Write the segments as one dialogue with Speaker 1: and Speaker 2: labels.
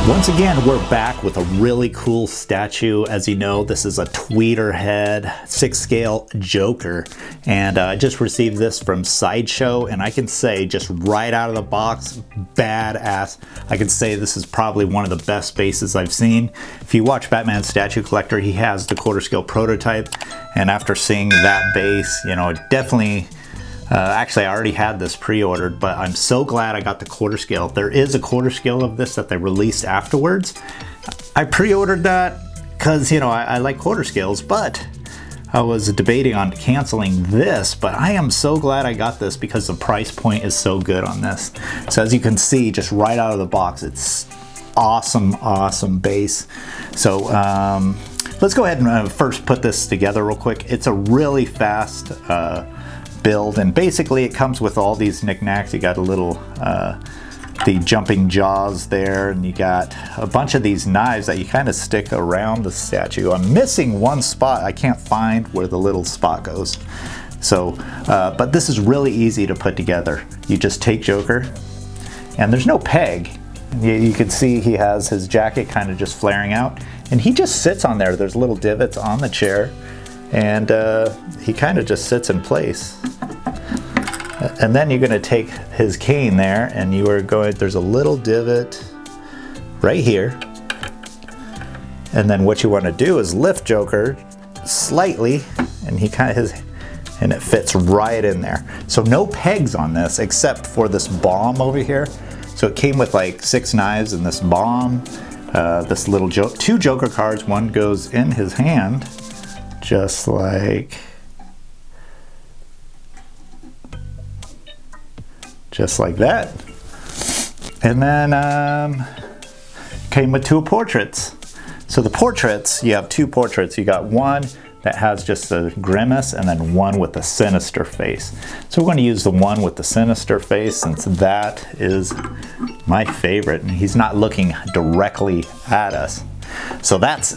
Speaker 1: Once again, we're back with a really cool statue. As you know, this is a Tweeterhead 6-scale Joker, and I just received this from Sideshow, and I can say just right out of the box, badass. I can say this is probably one of the best bases I've seen. If you watch Batman Statue Collector, he has the quarter-scale prototype, and after seeing that base, you know, it definitely... actually, I already had this pre-ordered, but I'm so glad I got the quarter scale. There is a quarter scale of this that they released afterwards. I pre-ordered that because, you know, I like quarter scales, but I was debating on canceling this, but I am so glad I got this because the price point is so good on this. So as you can see, just right out of the box, it's awesome, awesome base. So let's go ahead and first put this together real quick. It's a really fast build, and basically it comes with all these knickknacks. You got a little the jumping jaws there, and you got a bunch of these knives that you kind of stick around the statue. I'm missing one spot. I can't find where the little spot goes. So but this is really easy to put together. You just take Joker, and there's no peg. You can see he has his jacket kind of just flaring out, and he just sits on there. There's little divots on the chair, and he kind of just sits in place. And then you're going to take his cane there, and you are going, there's a little divot right here, and then what you want to do is lift Joker slightly, and he kind of and it fits right in there. So no pegs on this except for this bomb over here. So it came with like 6 knives and this bomb, this little two Joker cards. One goes in his hand, just like that. And then came with 2 portraits. So the portraits, you have 2 portraits. You got one that has just a grimace, and then one with a sinister face. So we're going to use the one with the sinister face, since that is my favorite, and he's not looking directly at us. So that's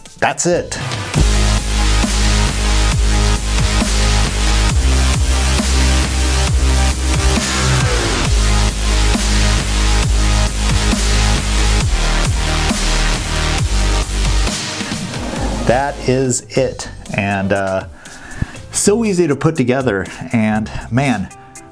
Speaker 1: it. That is it, and so easy to put together, and man,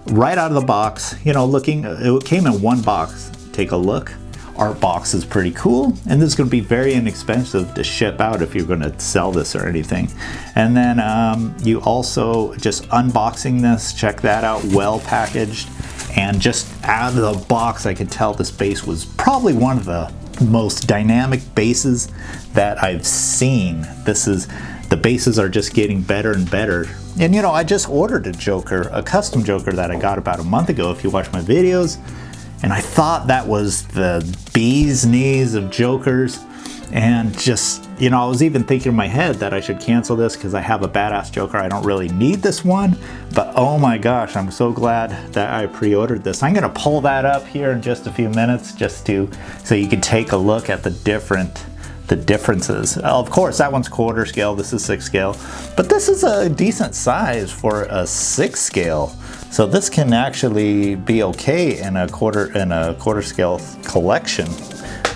Speaker 1: right out of the box, you know, it came in 1 box. Take a look. Art box is pretty cool, and this is going to be very inexpensive to ship out if you're going to sell this or anything. And then you also, just unboxing this, check that out, well packaged, and just out of the box I could tell this base was probably one of the most dynamic bases that I've seen. The bases are just getting better and better. And you know, I just ordered a custom Joker that I got about a month ago, if you watch my videos, and I thought that was the bee's knees of Jokers, and just, you know, I was even thinking in my head that I should cancel this because I have a badass Joker. I don't really need this one, but oh my gosh, I'm so glad that I pre-ordered this. I'm gonna pull that up here in just a few minutes, so you can take a look at the differences. Of course, that one's quarter scale, this is 6 scale, but this is a decent size for a 6 scale. So this can actually be okay in a quarter scale collection.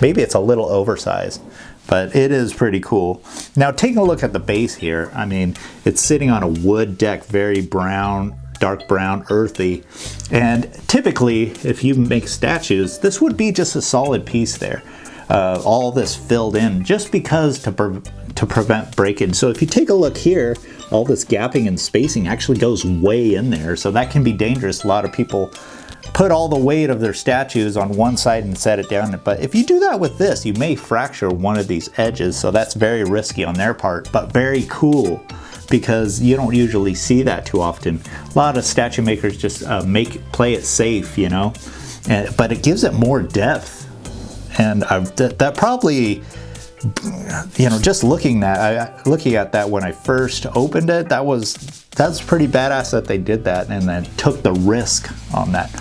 Speaker 1: Maybe it's a little oversized, but it is pretty cool. Now taking a look at the base here, I mean, it's sitting on a wood deck, very brown, dark brown, earthy. And typically, if you make statues, this would be just a solid piece there. All this filled in, just because to prevent breakage. So if you take a look here, all this gapping and spacing actually goes way in there. So that can be dangerous. A lot of people put all the weight of their statues on one side and set it down. But if you do that with this, you may fracture one of these edges. So that's very risky on their part, but very cool, because you don't usually see that too often. A lot of statue makers just play it safe, you know, but it gives it more depth. And that probably, you know, just looking at that when I first opened it, that's pretty badass that they did that and then took the risk on that.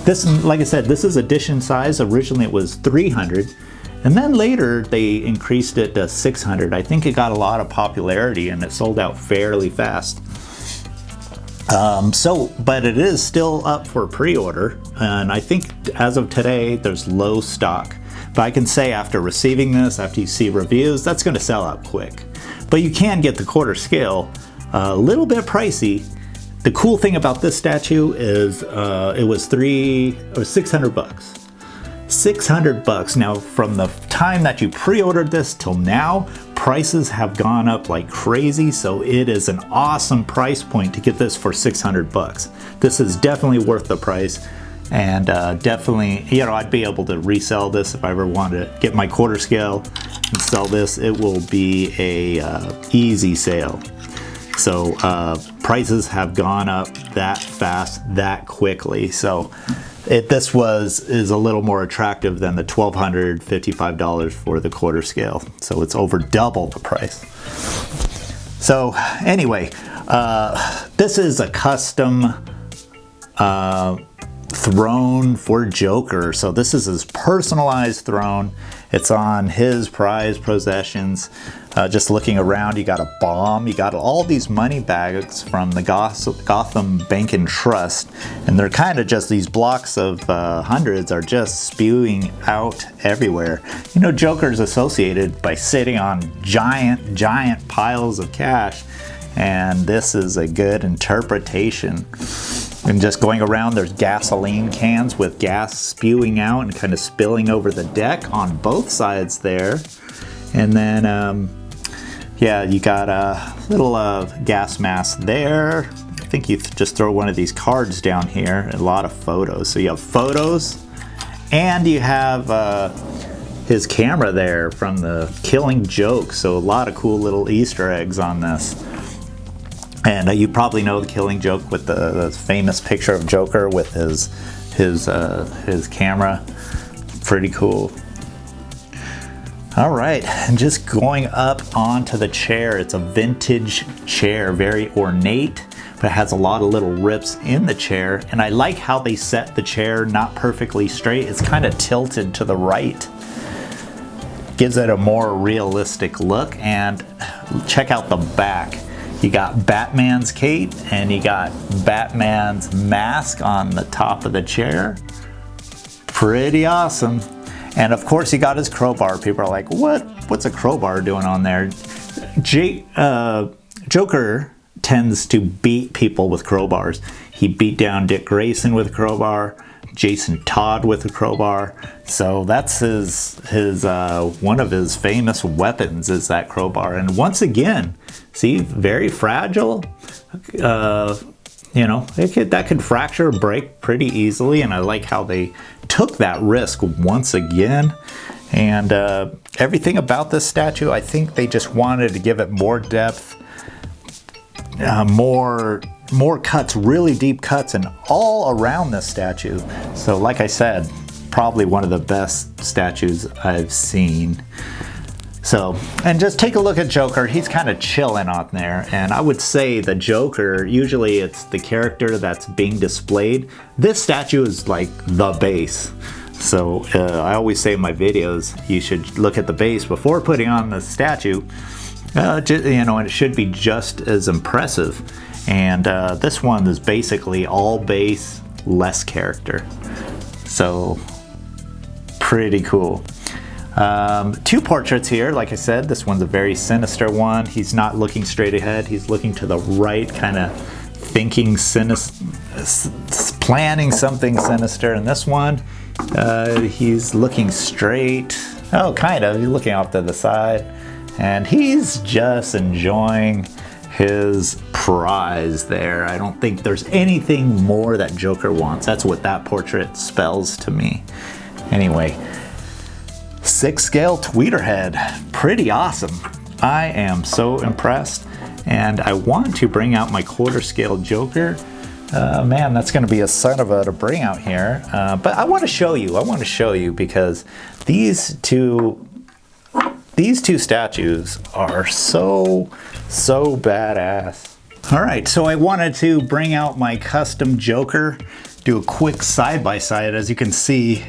Speaker 1: This, like I said, this is edition size. Originally it was 300, and then later they increased it to 600. I think it got a lot of popularity and it sold out fairly fast. But it is still up for pre-order, and I think as of today there's low stock. But I can say after receiving this, after you see reviews, that's going to sell out quick. But you can get the quarter scale, a little bit pricey. The cool thing about this statue is it was $600. 600 bucks. Now, from the time that you pre-ordered this till now, prices have gone up like crazy, so it is an awesome price point to get this for 600 bucks. This is definitely worth the price, and definitely, you know, I'd be able to resell this if I ever wanted to get my quarter scale and sell this. It will be a easy sale. So prices have gone up that fast, that quickly. So this is a little more attractive than the $1,255 for the quarter scale. So it's over double the price. So anyway, this is a custom throne for Joker. So this is his personalized throne. It's on his prized possessions. Just looking around, you got a bomb, you got all these money bags from the Gotham Bank and Trust, and they're kind of just these blocks of hundreds are just spewing out everywhere. You know, Joker's associated by sitting on giant piles of cash, and this is a good interpretation. And just going around, there's gasoline cans with gas spewing out and kind of spilling over the deck on both sides there. And then, yeah, you got a little gas mask there. I think you just throw one of these cards down here, a lot of photos. So you have photos, and you have his camera there from the Killing Joke. So a lot of cool little Easter eggs on this. And you probably know the Killing Joke with the famous picture of Joker with his camera. Pretty cool. All right, and just going up onto the chair. It's a vintage chair, very ornate, but it has a lot of little rips in the chair. And I like how they set the chair not perfectly straight. It's kind of tilted to the right. Gives it a more realistic look. And check out the back. You got Batman's cape and you got Batman's mask on the top of the chair. Pretty awesome. And of course, he got his crowbar. People are like, what's a crowbar doing on there? Joker tends to beat people with crowbars. He beat down Dick Grayson with a crowbar, Jason Todd with a crowbar. So that's his one of his famous weapons is that crowbar. And once again, see, very fragile. You know, that could fracture or break pretty easily, and I like how they took that risk once again. And everything about this statue, I think they just wanted to give it more depth, more cuts, really deep cuts, and all around this statue. So like I said, probably one of the best statues I've seen. So, and just take a look at Joker. He's kind of chilling on there. And I would say the Joker, usually it's the character that's being displayed. This statue is like the base. So I always say in my videos, you should look at the base before putting on the statue. You know, and it should be just as impressive. And this one is basically all base, less character. So, pretty cool. Two portraits here, like I said. This one's a very sinister one. He's not looking straight ahead. He's looking to the right, kind of thinking planning something sinister. And this one, he's looking straight. Oh, kind of. He's looking off to the side. And he's just enjoying his prize there. I don't think there's anything more that Joker wants. That's what that portrait spells to me. Anyway. 6-scale Tweeterhead, pretty awesome. I am so impressed, and I want to bring out my quarter-scale Joker. Man, that's going to be a son of a to bring out here. But I want to show you. Because these two statues are so badass. All right, so I wanted to bring out my custom Joker, do a quick side-by-side. As you can see,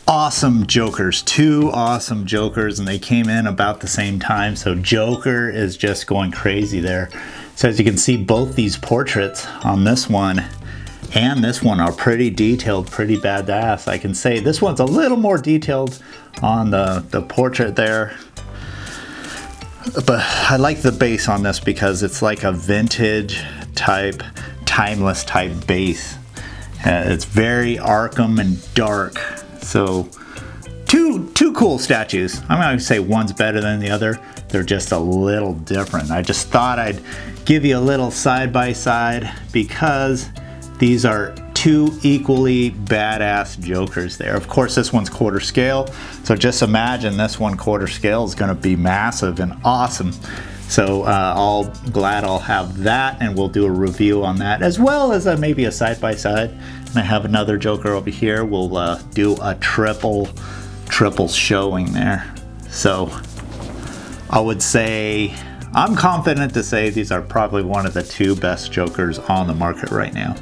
Speaker 1: awesome Jokers, two awesome Jokers, and they came in about the same time. So Joker is just going crazy there. So as you can see, both these portraits on this one and this one are pretty detailed, pretty badass. I can say this one's a little more detailed on the portrait there. But I like the base on this because it's like a vintage type, timeless type base. It's very Arkham and dark. So two cool statues. I'm not gonna say one's better than the other. They're just a little different. I just thought I'd give you a little side by side because these are two equally badass Jokers there. Of course, this one's quarter scale. So just imagine this one quarter scale is gonna be massive and awesome. So I'll glad I'll have that, and we'll do a review on that, as well as maybe a side by side. And I have another Joker over here. We'll do a triple showing there. So I would say, I'm confident to say these are probably one of the two best Jokers on the market right now.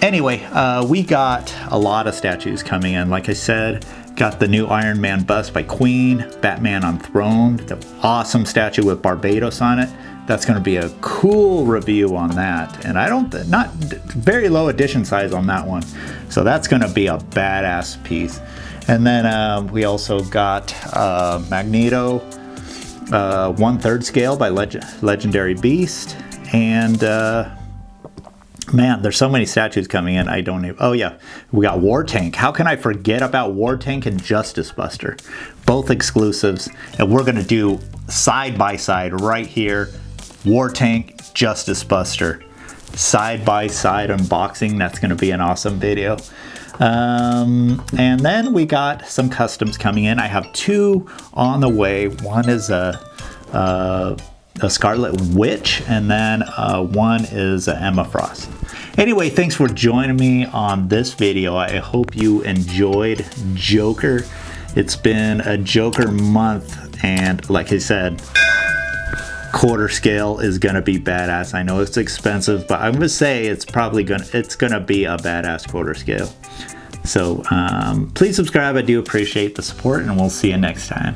Speaker 1: Anyway, we got a lot of statues coming in. Like I said, got the new Iron Man bust by Queen, Batman Enthroned, the awesome statue with Barbados on it. That's going to be a cool review on that. And not very low edition size on that one. So that's going to be a badass piece. And then we also got Magneto 1/3 scale by Legendary Beast. And man, there's so many statues coming in. I don't even, oh yeah, we got War Tank. How can I forget about War Tank and Justice Buster? Both exclusives. And we're gonna do side by side right here. War Tank, Justice Buster. Side by side unboxing. That's gonna be an awesome video. And then we got some customs coming in. I have two on the way. One is a Scarlet Witch, and then one is Emma Frost. Anyway, thanks for joining me on this video. I hope you enjoyed Joker. It's been a Joker month, and like I said, quarter scale is gonna be badass. I know it's expensive, but I'm gonna say it's probably gonna be a badass quarter scale. So please subscribe. I do appreciate the support, and we'll see you next time.